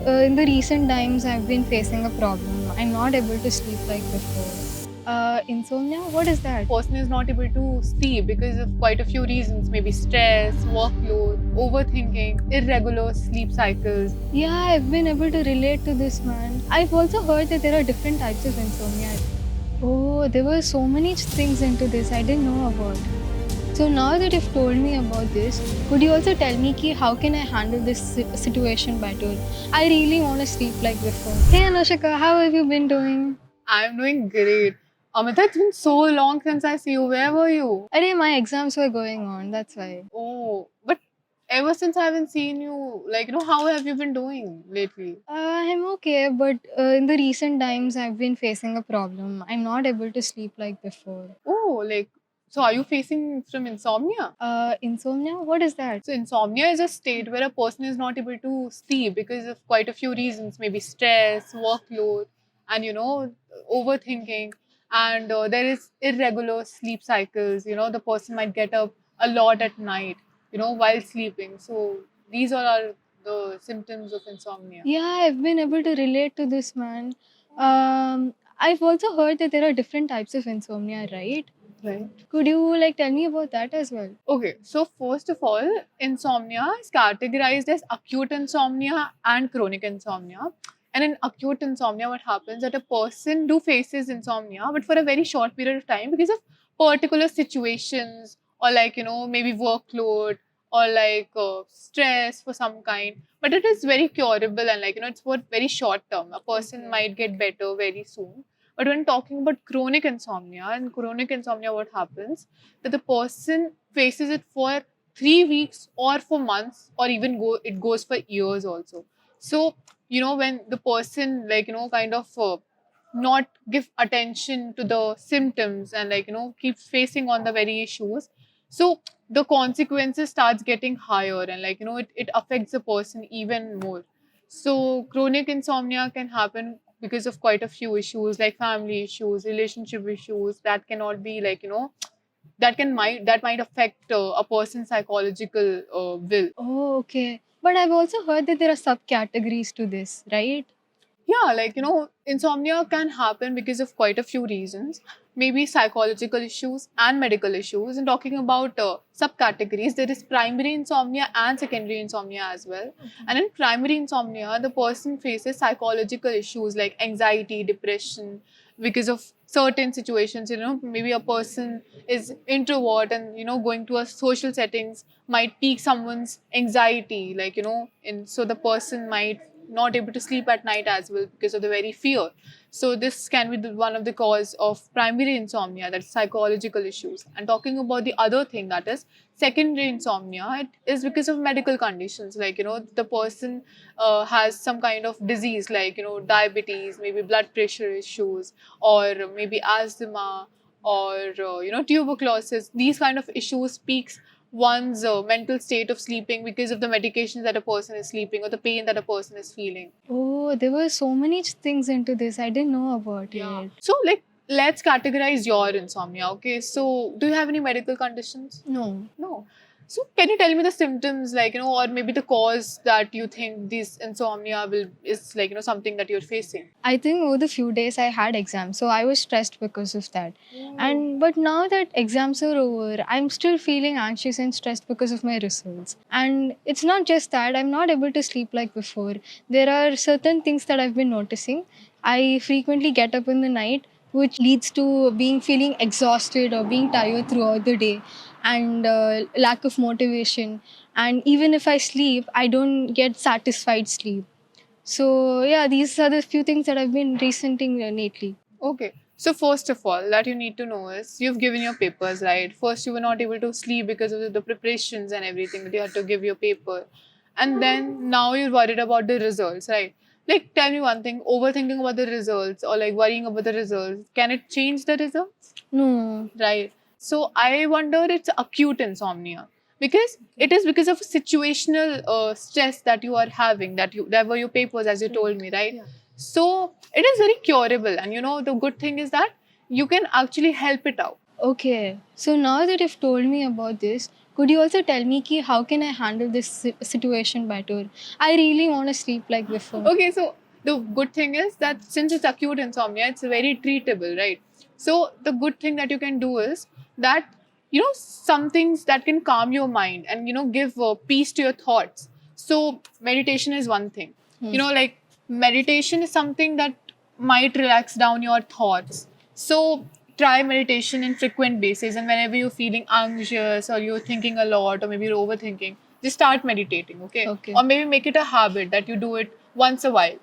in the recent times, I've been facing a problem. I'm not able to sleep like before. Insomnia? What is that? Person is not able to sleep because of quite a few reasons, maybe stress, workload, overthinking, irregular sleep cycles. Yeah, I've been able to relate to this, man. I've also heard that there are different types of insomnia. Oh, there were so many things into this I didn't know about. So now that you've told me about this, could you also tell me ki, how can I handle this situation better? I really want to sleep like before. Hey Anushika, how have you been doing? I'm doing great. Amirtha, it's been so long since I see you. Where were you? Arey, my exams were going on, that's why. Oh, but ever since I haven't seen you, how have you been doing lately? I'm okay, but in the recent times, I've been facing a problem. I'm not able to sleep like before. Oh, so are you facing from insomnia? Insomnia? What is that? So, insomnia is a state where a person is not able to sleep because of quite a few reasons, maybe stress, workload, and overthinking. And there is irregular sleep cycles. The person might get up a lot at night, while sleeping. So, these all are the symptoms of insomnia. Yeah, I've been able to relate to this, man. I've also heard that there are different types of insomnia, right? Right. Could you tell me about that as well? Okay, so first of all, insomnia is categorized as acute insomnia and chronic insomnia. And in acute insomnia, what happens that a person do faces insomnia, but for a very short period of time because of particular situations or maybe workload or stress for some kind. But it is very curable and it's for very short term. A person might get better very soon. But when talking about chronic insomnia, what happens? That the person faces it for 3 weeks or for months or even it goes for years also. So when the person kind of not give attention to the symptoms and keep facing on the very issues, so the consequences starts getting higher and it affects the person even more. So chronic insomnia can happen because of quite a few issues like family issues, relationship issues that cannot be that might affect a person's psychological will. Oh, okay. But I've also heard that there are subcategories to this, right? Yeah, insomnia can happen because of quite a few reasons, maybe psychological issues and medical issues. And talking about subcategories, there is primary insomnia and secondary insomnia as well. And in primary insomnia, the person faces psychological issues like anxiety, depression, because of certain situations. Maybe a person is introvert and going to a social settings might pique someone's anxiety, and so the person might not able to sleep at night as well because of the very fear. So this can be one of the cause of primary insomnia, that's psychological issues. And talking about the other thing, that is secondary insomnia, it is because of medical conditions, the person has some kind of disease like diabetes, maybe blood pressure issues, or maybe asthma, or tuberculosis. These kind of issues peaks one's mental state of sleeping because of the medications that a person is sleeping or the pain that a person is feeling. Oh, there were so many things into this I didn't know about it. So, let's categorize your insomnia. Okay. So, do you have any medical conditions? No. No. So, can you tell me the symptoms, or maybe the cause that you think this insomnia is something that you're facing? I think over the few days I had exams, so I was stressed because of that. And but now that exams are over, I'm still feeling anxious and stressed because of my results. And it's not just that I'm not able to sleep like before. There are certain things that I've been noticing. I frequently get up in the night, which leads to being feeling exhausted or being tired throughout the day, and lack of motivation. And even if I sleep, I don't get satisfied sleep. So yeah, these are the few things that I've been resenting lately. Okay. So first of all, that you need to know is you've given your papers, right? First, you were not able to sleep because of the preparations and everything that you had to give your paper, and then now you're worried about the results, right? Tell me one thing: overthinking about the results or worrying about the results, can it change the results? No. Right. So I wonder it's acute insomnia because it is because of situational stress that you are having, that were your papers, as you told me, right? So it is very curable, and the good thing is that you can actually help it out. Okay. So now that you've told me about this, Could you also tell me ki how can I handle this situation better? I really want to sleep like before. Okay, so the good thing is that since it's acute insomnia, it's very treatable, right? So the good thing that you can do is that some things that can calm your mind and give peace to your thoughts. So meditation is one thing. Like meditation is something that might relax down your thoughts. So try meditation in frequent basis, and whenever you're feeling anxious or you're thinking a lot or maybe you're overthinking, just start meditating, okay? Okay. Or maybe make it a habit that you do it once a while.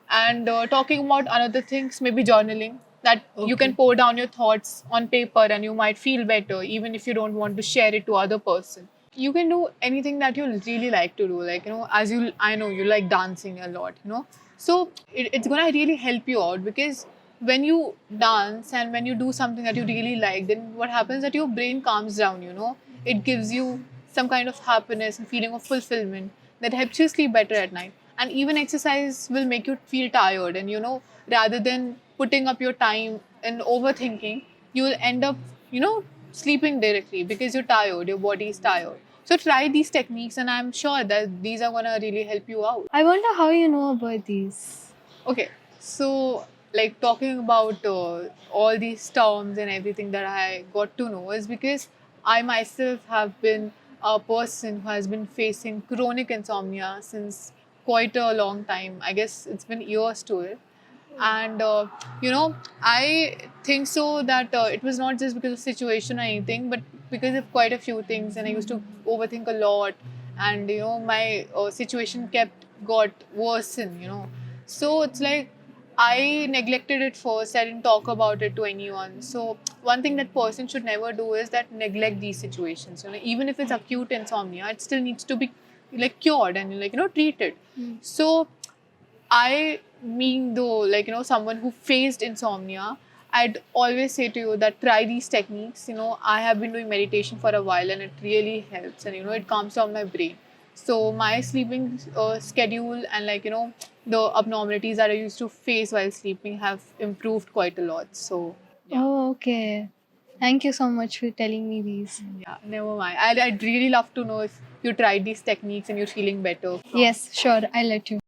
And talking about another things, maybe journaling, that you can Okay. pour down your thoughts on paper and you might feel better even if you don't want to share it to other person. You can do anything that you really like to do, like as I know you like dancing a lot, so it's gonna really help you out, because when you dance and when you do something that you really like, then what happens that your brain calms down, it gives you some kind of happiness and feeling of fulfillment that helps you sleep better at night. And even exercise will make you feel tired, and rather than putting up your time and overthinking, you will end up sleeping directly because you're tired, your body is tired. So try these techniques, and I'm sure that these are gonna really help you out. I wonder how you know about these. Okay, so like talking about all these terms and everything that I got to know is because I myself have been a person who has been facing chronic insomnia since quite a long time. I guess it's been years to it. And I think so that it was not just because of situation or anything, but because of quite a few things. And I used to overthink a lot, and my situation kept got worsen. So it's like I neglected it first. I didn't talk about it to anyone. So one thing that person should never do is that neglect these situations. Even if it's acute insomnia, it still needs to be like cured and treated. So I mean, though, like, someone who faced insomnia, I'd always say to you that try these techniques. I have been doing meditation for a while and it really helps, and, it calms down my brain. So, my sleeping schedule and, like, the abnormalities that I used to face while sleeping have improved quite a lot. So, yeah. Oh, okay. Thank you so much for telling me these. Yeah, never mind. I'd really love to know if you tried these techniques and you're feeling better. Yes, sure. I'll let you.